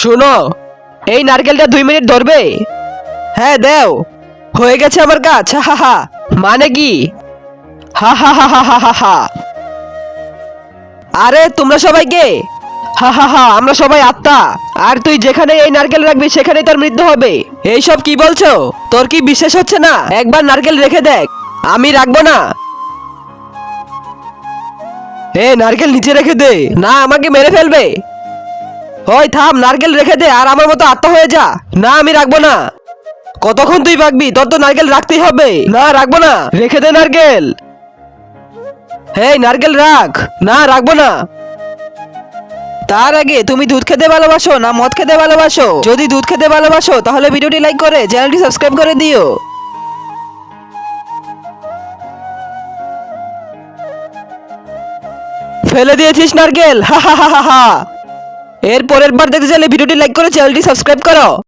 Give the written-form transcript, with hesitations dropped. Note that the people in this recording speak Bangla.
শোনো, এই নারকেলটা 2 মিনিট ধরবে। হ্যাঁ দেও। হয়ে গেছে আমার কাজ। হা হা হা। মানে কি? হা হা হা হা হা হা হা। আরে তোমরা সবাই কে? হা হা হা, আমরা সবাই আত্মা। আর তুই যেখানে এই নারকেল রাখবি সেখানেই তোর মৃত্যু হবে। এইসব কি বলছো? তোর কি বিশ্বাস হচ্ছে না? একবার নারকেল রেখে দেখ। আমি রাখবো না। এ নারকেল নিচে রেখে দে, না আমাকে মেরে ফেলবে। ওই থাম, নারকেল রেখে দে আর আমার মতো আত্মা হয়ে যা। না আমি রাখবো না। কতক্ষণ তুই ভাগবি? তোর তো নারকেল রাখতেই হবে। না রাখবো না, রেখে দে নারকেল। এই নারকেল রাখ। না রাখবো না। তার আগে তুমি দুধ খেতে ভালোবাসো না মদ খেতে ভালোবাসো? যদি দুধ খেতে ভালোবাসো তাহলে ভিডিওটি লাইক করে চ্যানেলটি সাবস্ক্রাইব করে দিও। ফেলে দিয়েছিস নারকেল? হা হা হা হা হা। এর পরের বার দেখতে চাইলে ভিডিওটি লাইক করে চ্যানেলটি সাবস্ক্রাইব করো।